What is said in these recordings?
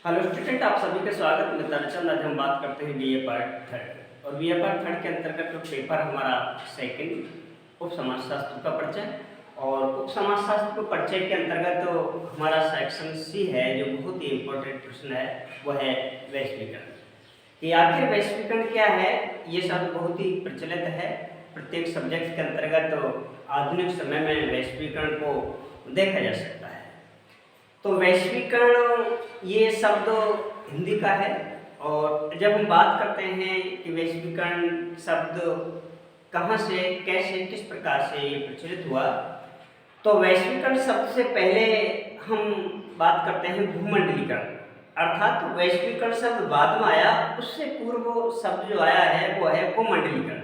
Hello student, आप सभी का स्वागत। मैं ताराचंद। आज हम बात करते हैं बीए पार्ट थर्ड, और बीए पार्ट थर्ड के अंतर्गत जो पेपर हमारा सेकंड उप समाजशास्त्र का परिचय, और उप समाजशास्त्र के परिचय के अंतर्गत तो हमारा सेक्शन सी है जो बहुत ही इम्पोर्टेंट प्रश्न है, वो है वैश्वीकरण। कि आखिर वैश्वीकरण क्या है। ये शब्द बहुत ही प्रचलित है प्रत्येक सब्जेक्ट के अंतर्गत। तो आधुनिक समय में वैश्वीकरण को देखा जा सकता है। तो वैश्वीकरण ये शब्द हिंदी का है, और जब हम बात करते हैं कि वैश्वीकरण शब्द कहाँ से, कैसे, किस प्रकार से ये प्रचलित हुआ, तो वैश्वीकरण शब्द से पहले हम बात करते हैं भूमंडलीकरण। अर्थात तो वैश्वीकरण शब्द बाद में आया, उससे पूर्व शब्द जो आया है वो है भूमंडलीकरण।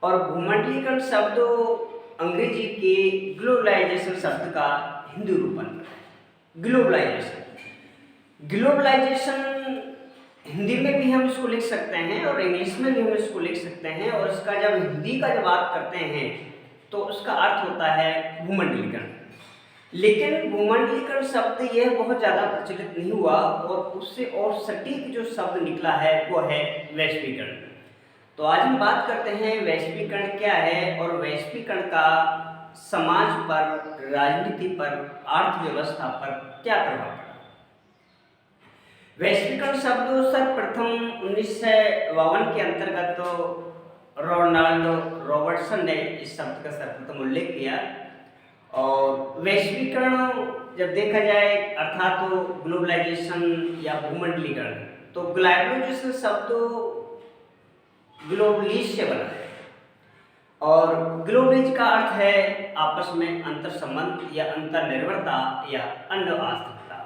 और भूमंडलीकरण शब्द अंग्रेजी के ग्लोबलाइजेशन शब्द का हिंदी रूपांतर है। ग्लोबलाइजेशन हिंदी में भी हम इसको लिख सकते हैं और इंग्लिश में भी हम इसको लिख सकते हैं, और इसका जब हिंदी का जब बात करते हैं तो उसका अर्थ होता है भूमंडलीकरण। लेकिन भूमंडलीकरण शब्द यह बहुत ज़्यादा प्रचलित नहीं हुआ, और उससे और सटीक जो शब्द निकला है वो है वैश्वीकरण। तो आज हम बात करते हैं वैश्वीकरण क्या है, और वैश्वीकरण का समाज पर, राजनीति पर, अर्थव्यवस्था पर क्या प्रभाव पड़ा। वैश्वीकरण शब्द सर्वप्रथम 1952 के अंतर्गत तो रोनाल्ड रॉबर्टसन ने इस शब्द का सर्वप्रथम उल्लेख किया। और वैश्वीकरण जब देखा जाए अर्थात तो ग्लोबलाइजेशन या भूमंडलीकरण, तो ग्लोबलाइजेशन शब्द ग्लोबलिश से बना है, और ग्लोबलिज का अर्थ है आपस में अंतर संबंध या अंतर निर्भरता या अन्य आश्रितता।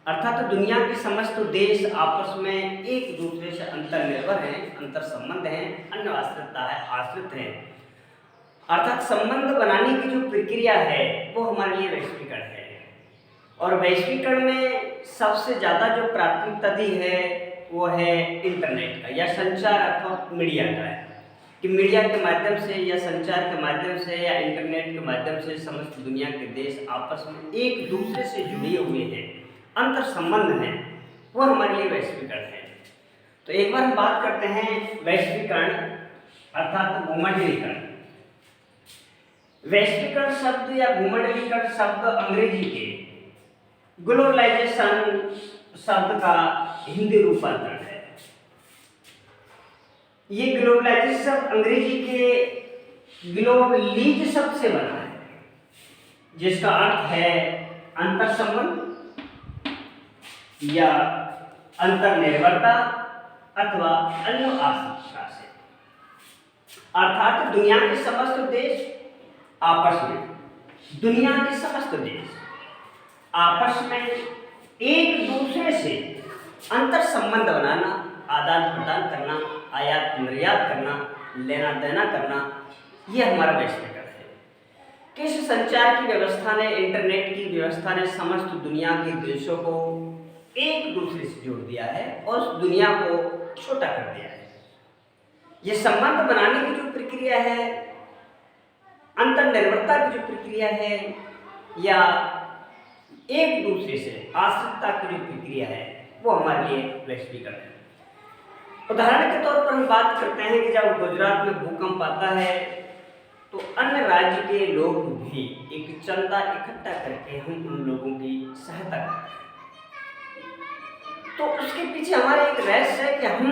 अर्थात तो दुनिया के समस्त देश आपस में एक दूसरे से अंतर निर्भर हैं, अंतर संबंध हैं, अन्य आश्रितता है, आश्रित हैं। अर्थात संबंध बनाने की जो प्रक्रिया है वो हमारे लिए वैश्वीकरण है। और वैश्वीकरण में सबसे ज़्यादा जो प्राथमिकता दी है वो है इंटरनेट का या संचार अथवा मीडिया का है, कि मीडिया के माध्यम से या संचार के माध्यम से या इंटरनेट के माध्यम से समस्त दुनिया के देश आपस में एक दूसरे से जुड़े हुए हैं, अंतर संबंध हैं, वो हमारे लिए वैश्वीकरण है। तो एक बार हम बात करते हैं वैश्वीकरण अर्थात भूमंडलीकरण। वैश्वीकरण शब्द या भूमंडलीकरण शब्द अंग्रेजी के ग्लोबलाइजेशन शब्द का हिंदी रूपांतरण है। ये ग्लोबलाइजेशन शब्द अंग्रेजी के ग्लोबलीज शब्द से बना है, जिसका अर्थ है अंतर संबंध या अंतर निर्भरता अथवा अन्य आश्रितता से। अर्थात दुनिया के समस्त देश आपस में, दुनिया के समस्त देश आपस में एक दूसरे से अंतर संबंध बनाना, आदान प्रदान करना, आयात निर्यात करना, लेना देना करना, यह हमारा वैश्वीकरण है। किस संचार की व्यवस्था ने, इंटरनेट की व्यवस्था ने समस्त दुनिया के देशों को एक दूसरे से जोड़ दिया है और उस दुनिया को छोटा कर दिया है। ये संबंध बनाने की जो प्रक्रिया है, अंतर निर्भरता की जो प्रक्रिया है, या एक दूसरे से आश्रितता की जो प्रक्रिया है, वो हमारे लिए वैश्वीकरण है। उदाहरण के तौर पर हम बात करते हैं कि जब गुजरात में भूकंप आता है तो अन्य राज्य के लोग भी एक चंदा इकट्ठा करके हम उन लोगों की सहायता करते हैं। तो उसके पीछे हमारा एक रहस्य है कि हम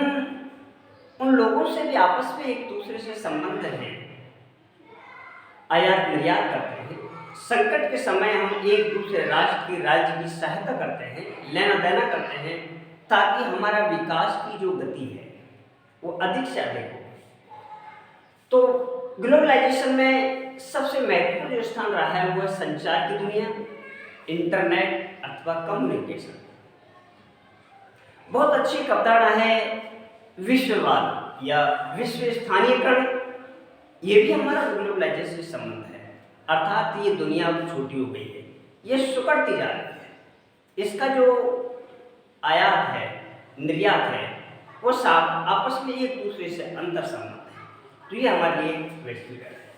उन लोगों से भी आपस में एक दूसरे से संबंध हैं, आयात निर्यात करते हैं। संकट के समय हम एक दूसरे राज्य की सहायता करते हैं, लेना देना करते हैं, ताकि हमारा विकास की जो गति है वो अधिक से अधिक हो। तो ग्लोबलाइजेशन में सबसे महत्वपूर्ण जो स्थान रहा है वो है संचार की दुनिया, इंटरनेट अथवा कम्युनिकेशन। बहुत अच्छी एक अवधारणा है विश्ववाद या विश्व स्थानीयकरण। ये भी हमारा ग्लोबलाइजेशन से संबंध है। अर्थात ये दुनिया छोटी हो गई है, ये सिकुड़ती जा रही है, इसका जो आयात है, निर्यात है, वो सब आपस में एक दूसरे से अंतर संबंध है। तो ये हमारे लिए वैश्वीकरण है।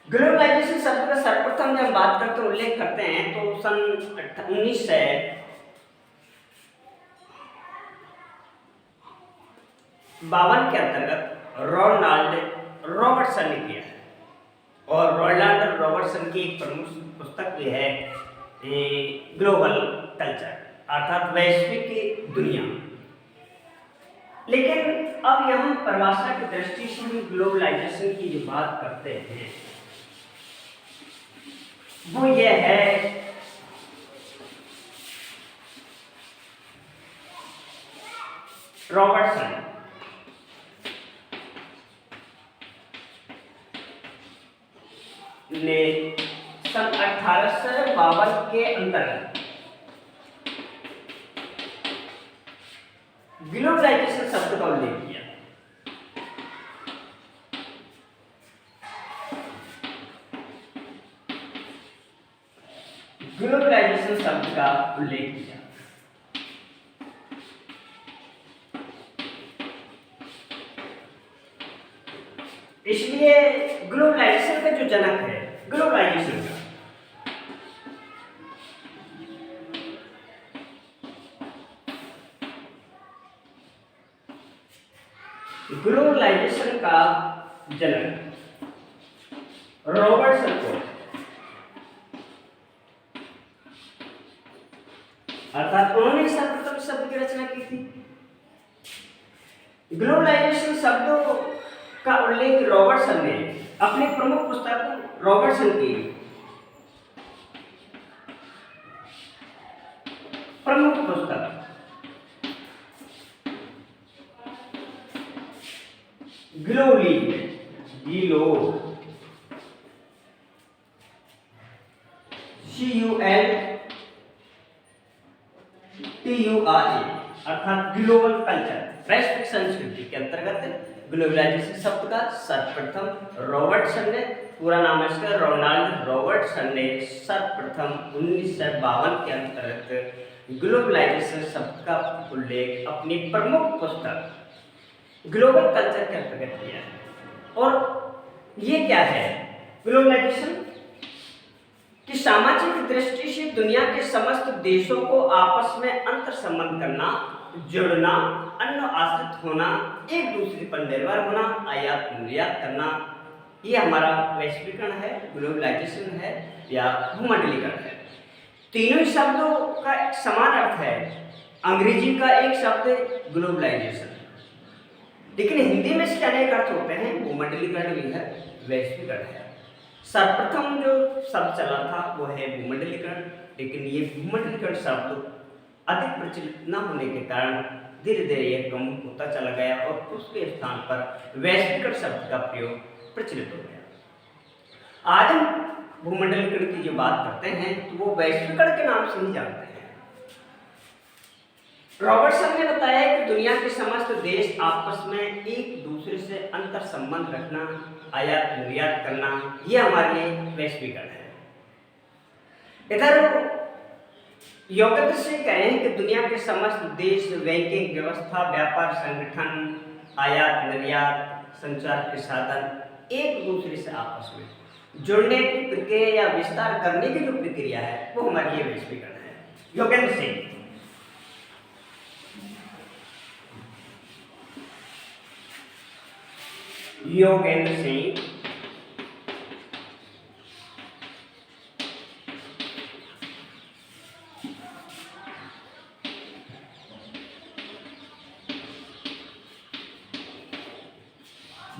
ग्लोबलाइजेशन शब्द का सर्वप्रथम जब बात करते हैं, उल्लेख करते हैं, तो सन 1952 के अंतर्गत रोनाल्ड रॉबर्टसन ने किया है। और रोनाल्ड रॉबर्टसन की एक प्रमुख पुस्तक भी है ग्लोबल कल्चर, अर्थात वैश्विक दुनिया। लेकिन अब यहाँ परिभाषा की दृष्टि से हम ग्लोबलाइजेशन की जो बात करते हैं वो ये है रॉबर्टसन ने सन 1852 के अंतर्गत ग्लोबलाइजेशन शब्द का उल्लेख किया। ग्लोबलाइजेशन शब्द का उल्लेख किया। इसलिए ग्लोबलाइजेशन का जो जनक है, ग्लोबलाइजेशन का जनक रॉबर्टसन को, अर्थात उन्होंने सर्वप्रथम शब्द की रचना की थी। ग्लोबलाइजेशन शब्दों का उल्लेख रॉबर्टसन ने अपनी प्रमुख पुस्तक रॉबर्टसन की प्रमुख पुस्तक अर्थात ग्लोबल कल्चर, वैश्विक संस्कृति के अंतर्गत ग्लोबलाइजेशन शब्द का सर्वप्रथम रॉबर्टसन ने, पूरा नाम है इसका रोनाल्ड रॉबर्टसन ने सर्वप्रथम 1952 के अंतर्गत ग्लोबलाइजेशन शब्द का उल्लेख अपनी प्रमुख पुस्तक ग्लोबल कल्चर के अंतर्गत किया है। और ये क्या है? ग्लोबलाइजेशन कि सामाजिक दृष्टि से दुनिया के समस्त देशों को आपस में अंतर संबंध करना, जुड़ना, अन्य आश्रित होना, एक दूसरे पर निर्भर होना, आयात निर्यात करना, ये हमारा वैश्वीकरण है, ग्लोबलाइजेशन है या भूमंडलीकरण है। तीनों शब्दों का एक समान अर्थ है। अंग्रेजी का एक शब्द ग्लोबलाइजेशन, लेकिन हिंदी में इसके अनेक अर्थ होते हैं। भूमंडलीकरण भी है, वैश्वीकरण है। सर्वप्रथम जो शब्द चला था वो है भूमंडलीकरण, लेकिन ये भूमंडलीकरण शब्द अधिक प्रचलित न होने के कारण धीरे धीरे यह कम होता चला गया और उसके स्थान पर वैश्वीकरण शब्द का प्रयोग प्रचलित हो गया। आज हम भूमंडलीकरण की जो बात करते हैं तो वो वैश्वीकरण के नाम से ही जानते हैं। रॉबर्टसन ने बताया कि दुनिया के समस्त देश आपस में एक दूसरे से अंतर संबंध रखना, आयात निर्यात करना, ये हमारे लिए वैश्वीकरण है। इधर योग्यता से कहें कि दुनिया के समस्त देश बैंकिंग व्यवस्था, व्यापार संगठन, आयात निर्यात, संचार के साधन एक दूसरे से आपस में जुड़ने की प्रक्रिया या विस्तार करने की जो प्रक्रिया है वो हमारे लिए वैश्वीकरण है। योगेंद्र सिंह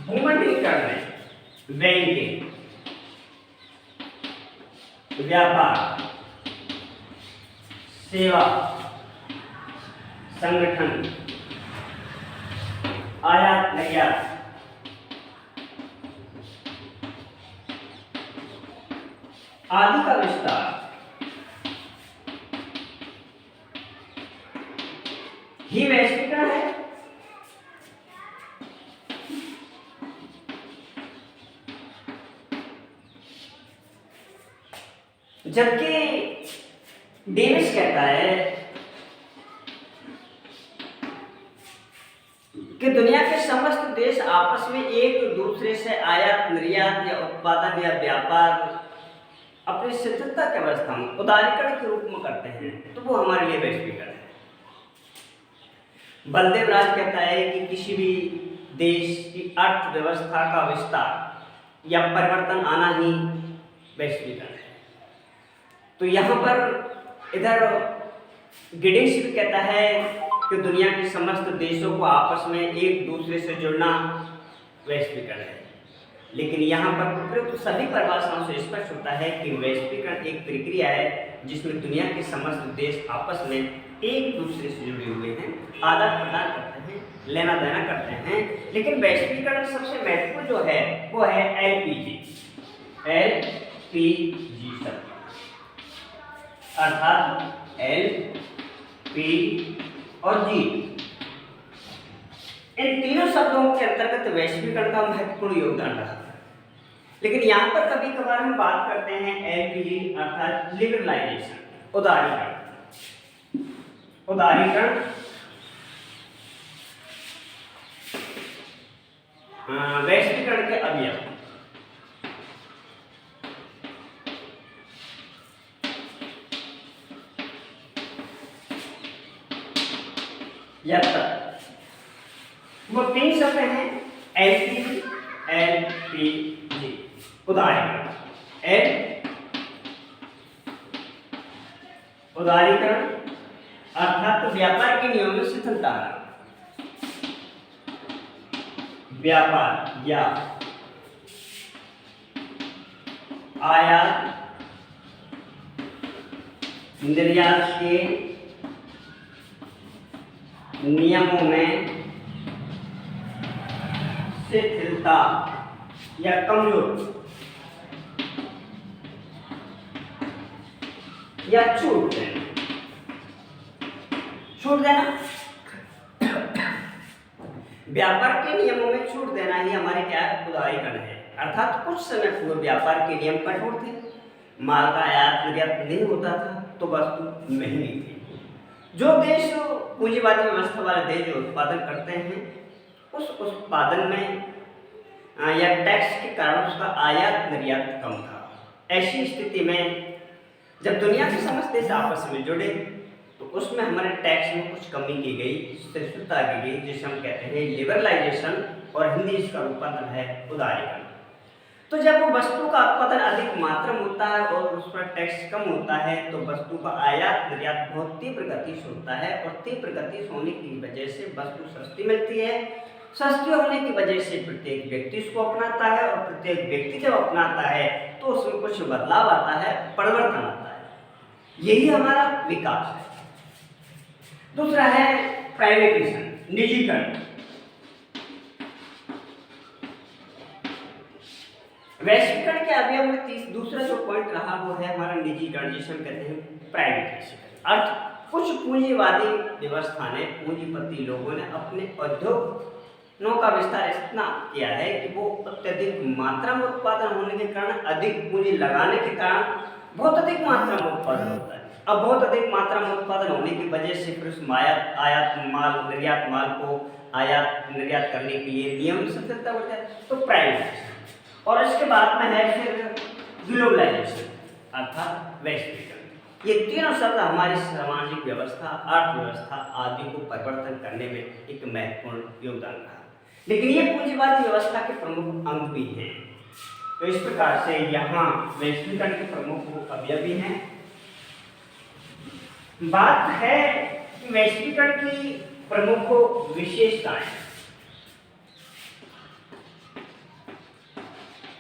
भूमंडलीकरण में बैंकिंग, व्यापार, सेवा, संगठन, आयात निर्यात, आदि का विस्तार ही वैश्वीकरण है। जबकि डेविस कहता है कि दुनिया के समस्त देश आपस में एक दूसरे से आयात निर्यात या उत्पादन या व्यापार अपनी शिथिलता की अवस्था में उदारीकरण के रूप में करते हैं, तो वो हमारे लिए वैश्वीकरण है। बलदेव राज कहता है कि किसी भी देश की अर्थव्यवस्था का विस्तार या परिवर्तन आना ही वैश्वीकरण है। तो यहाँ पर इधर गिडिंग्स भी कहता है कि दुनिया के समस्त देशों को आपस में एक दूसरे से जुड़ना वैश्वीकरण है। लेकिन यहाँ पर उपयुक्त सभी परिभाषाओं से स्पष्ट होता है कि वैश्वीकरण एक प्रक्रिया है जिसमें दुनिया के समस्त देश आपस में एक दूसरे से जुड़े हुए हैं, आदान प्रदान करते हैं, लेना देना करते हैं। लेकिन वैश्वीकरण सबसे महत्वपूर्ण जो है वो है एलपीजी शब्द, अर्थात एल पी और जी, इन तीनों शब्दों के अंतर्गत वैश्वीकरण का महत्वपूर्ण योगदान रहा। लेकिन यहाँ पर कभी कभार हम बात करते हैं एलपीजी अर्थात लिबरलाइजेशन, उदारीकरण। वैश्वीकरण के अवयव या तत्व, वो तीन शब्द हैं एलपीजी, एलपीजी, उदारीकरण। उदारीकरण अर्थात व्यापार के नियमों में शिथिलता, व्यापार या आयात निर्यात के नियमों में शिथिलता या कमजोर या छूट देना। व्यापार के नियमों में छूट देना ही हमारे क्या उदारीकरण है। अर्थात कुछ समय पूर्व व्यापार के नियम कठोर थे, माल का आयात निर्यात नहीं होता था तो वस्तु महंगी थी। जो देश पूंजीवादी व्यवस्था वाले देश जो उत्पादन करते हैं उस उत्पादन में या टैक्स के कारण उसका आयात निर्यात कम था। ऐसी स्थिति में जब दुनिया के समस्त देश आपस में जुड़े तो उसमें हमारे टैक्स में कुछ कमी की गई, शिथिलता की गई, जिसे हम कहते हैं लिबरलाइजेशन, और हिंदी इसका रूपांतर है उदारीकरण। तो जब वो वस्तु का उत्पादन अधिक मात्रा में होता है और उस पर टैक्स कम होता है तो वस्तु का आयात निर्यात बहुत तीव्र गति से होता है, और तीव्र गति से होने की वजह से वस्तु सस्ती मिलती है। सस्ती होने की वजह से प्रत्येक व्यक्ति इसको अपनाता है, और प्रत्येक व्यक्ति जब अपनाता है तो उसमें कुछ बदलाव आता है, परिवर्तन आता है। यही हमारा विकास है। दूसरा है प्राइवेटाइजेशन, निजीकरण। वैश्वीकरण के अवयव में दूसरा जो पॉइंट रहा वो है हमारा निजीकरण, जिसे हम कहते हैं प्राइवेटाइजेशन। अर्थ कुछ पूंजीवादी व्यवस्था ने, पूंजीपति लोगों ने अपने उद्योगों का विस्तार इतना किया है कि वो अत्यधिक मात्रा में उत्पादन होने के कारण, अधिक पूंजी लगाने के कारण बहुत अधिक मात्रा में उत्पादन होता है। अब बहुत अधिक मात्रा में उत्पादन होने की वजह से फिर उस आयात माल, निर्यात माल को आयात निर्यात करने के लिए नियम शिथिलता बढ़ जाए, तो प्राइवेटाइजेशन। और इसके बाद में है फिर ग्लोबलाइजेशन अर्थात वैश्वीकरण। ये तीनों शब्द हमारी सामाजिक व्यवस्था, अर्थव्यवस्था आदि को परिवर्तन करने में एक महत्वपूर्ण योगदान रहा। लेकिन ये पूंजीवादी व्यवस्था के प्रमुख अंग भी हैं। तो इस प्रकार से यहाँ वैश्वीकरण के प्रमुख अवयव भी हैं। बात है कि वैश्वीकरण की प्रमुख विशेषताएं।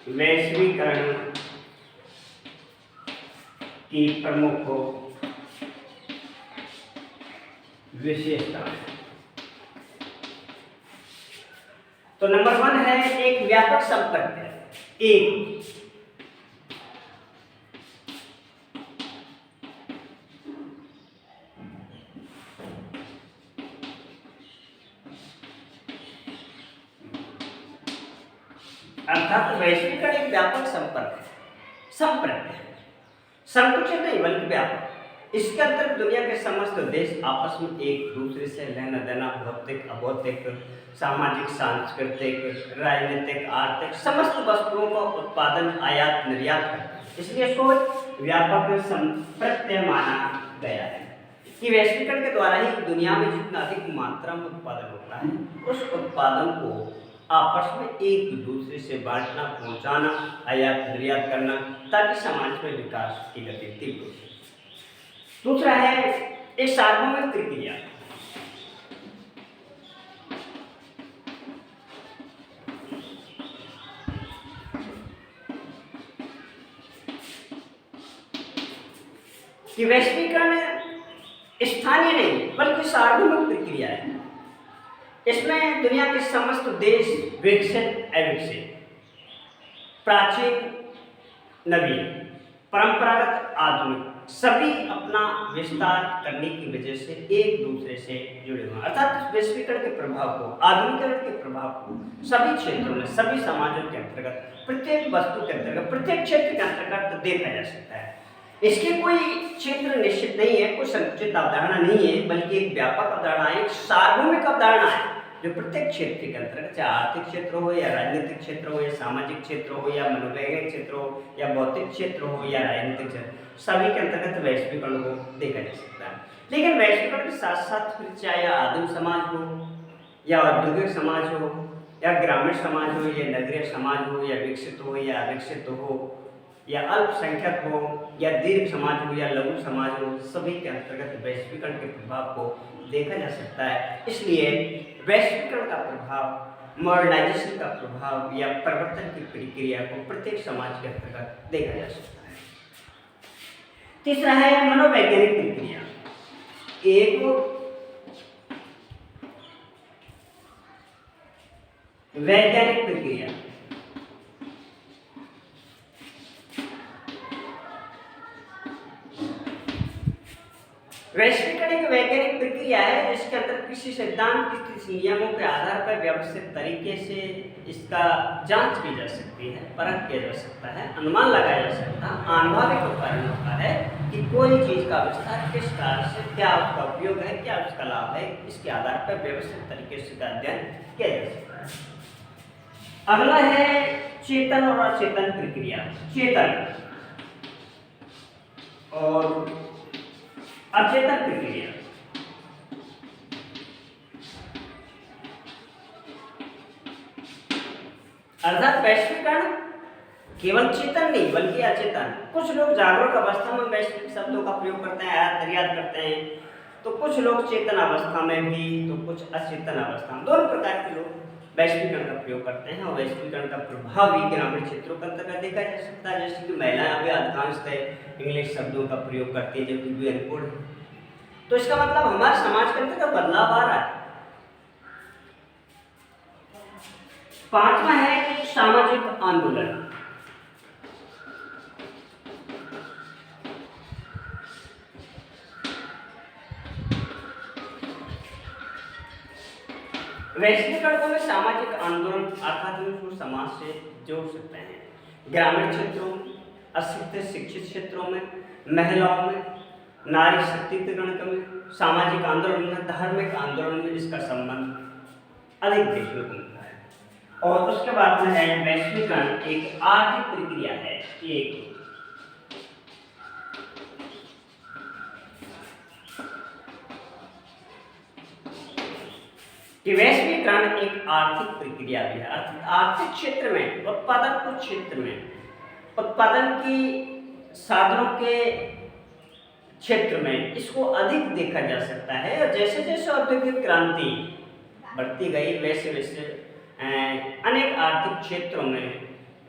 वैश्वीकरण की प्रमुख विशेषताएं, तो नंबर 1 है एक व्यापक संपर्क है। एक अर्थात वैश्वीकरण एक व्यापक संपर्क है, संपर्क है, संकुचित नहीं बल्कि व्यापक। इसके अंतर्गत दुनिया के समस्त देश आपस में एक दूसरे से लेना देना, भौतिक अभौतिक, सामाजिक सांस्कृतिक, राजनीतिक, आर्थिक समस्त वस्तुओं का उत्पादन आयात निर्यात करते हैं। इसलिए इसको व्यापक संपर्क माना गया है। कि वैश्वीकरण के द्वारा ही दुनिया में जितना अधिक मात्रा में उत्पादन होता है उस उत्पादन को आपस में एक दूसरे से बांटना, पहुंचाना, आयात निर्यात करना, ताकि समाज में विकास की गति तीव्र हो। दूसरा है एक सार्वभौमिक प्रक्रिया। कि वैश्वीकरण स्थानीय नहीं बल्कि सार्वभौमिक प्रक्रिया है। इसमें दुनिया के समस्त देश, विकसित अविकसित, प्राचीन नवीन, परंपरागत आधुनिक, सभी अपना विस्तार करने की वजह से एक दूसरे से जुड़े हुए हैं। अर्थात वैश्वीकरण के प्रभाव को, आधुनिकीकरण के प्रभाव को सभी क्षेत्रों में, सभी समाजों के अंतर्गत, प्रत्येक वस्तु के अंतर्गत, प्रत्येक क्षेत्र के अंतर्गत देखा जा सकता है। इसकी कोई क्षेत्र निश्चित नहीं है, कोई संकुचित अवधारणा नहीं है, बल्कि एक व्यापक अवधारणा है, एक सार्वभौमिक अवधारणा है जो प्रत्येक क्षेत्र के अंतर्गत, चाहे आर्थिक क्षेत्र हो या राजनीतिक क्षेत्र हो या सामाजिक क्षेत्र हो या मनोवैज्ञानिक क्षेत्र हो या भौतिक क्षेत्र हो या राजनीतिक क्षेत्र, सभी के अंतर्गत वैश्वीकरण को देखा जा सकता है। लेकिन वैश्वीकरण के साथ साथ फिर चाहे आदिम समाज हो या औद्योगिक समाज हो या ग्रामीण समाज हो या नगरीय समाज हो या विकसित हो या अविकसित हो या अल्पसंख्यक हो या दीर्घ समाज हो या लघु समाज हो, सभी के अंतर्गत वैश्वीकरण के प्रभाव को देखा जा सकता है। इसलिए वैश्वीकरण का प्रभाव, मॉडर्नाइजेशन का प्रभाव या परिवर्तन की प्रक्रिया को प्रत्येक समाज के अंतर्गत देखा जा सकता है। तीसरा है मनोवैज्ञानिक प्रक्रिया। एक वैज्ञानिक प्रक्रिया वैश्वीकरण एक वैज्ञानिक प्रक्रिया है जिसके अंदर किसी सिद्धांत, किसी नियमों के आधार पर व्यवस्थित तरीके से इसका जांच की जा सकती है, परख किया जा सकता है, अनुमान लगाया जा सकता है, आनुभाविक उत्पादन होता है कि कोई चीज़ का विस्तार किस कारण से, क्या उसका उपयोग है, क्या उसका लाभ है, इसके आधार पर व्यवस्थित तरीके से इसका अध्ययन किया जा सकता है। अगला है चेतन और अचेतन प्रक्रिया। चेतन और अचेतन प्रक्रिया। अर्थात वैश्वीकरण केवल चेतन नहीं बल्कि अचेतन। कुछ लोग जागरूक अवस्था में वैश्विक शब्दों का प्रयोग करते हैं, आयात निर्यात करते हैं, तो कुछ लोग चेतन अवस्था में भी, तो कुछ अचेतन अवस्था में, दोनों प्रकार के लोग वैश्वीकरण का प्रयोग करते हैं। और वैश्वीकरण का प्रभाव भी ग्रामीण क्षेत्रों के अंतर्गत देखा जा सकता है, जैसे कि महिलाएं अभी अधिकांशतः इंग्लिश शब्दों का प्रयोग करती है जबकि वे अनपढ़ है। तो इसका मतलब हमारे समाज के अंतर्गत बदलाव आ रहा है। पांचवा है सामाजिक आंदोलन। वैश्वीकरण को सामाजिक आंदोलन अर्थात हम समाज से जोड़ सकते हैं। ग्रामीण क्षेत्रों में, अशिक्षित शिक्षित क्षेत्रों में, महिलाओं में, नारी शक्तिकरण में, सामाजिक आंदोलन में, धार्मिक आंदोलन में इसका संबंध अधिक देखने को मिलता है। और उसके बाद में है वैश्वीकरण एक आर्थिक प्रक्रिया है। एक कि वैश्वीकरण एक आर्थिक प्रक्रिया भी है। आर्थिक क्षेत्र में, उत्पादन के क्षेत्र में, उत्पादन की साधनों के क्षेत्र में इसको अधिक देखा जा सकता है। और जैसे जैसे औद्योगिक क्रांति बढ़ती गई वैसे वैसे अनेक आर्थिक क्षेत्रों में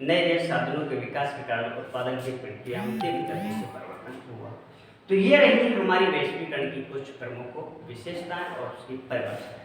नए नए साधनों के विकास के कारण उत्पादन की प्रक्रिया में तेजी गति से परिवर्तन हुआ। तो ये रही हमारी वैश्वीकरण की कुछ प्रमुख विशेषताएं और उसकी परिभाषा।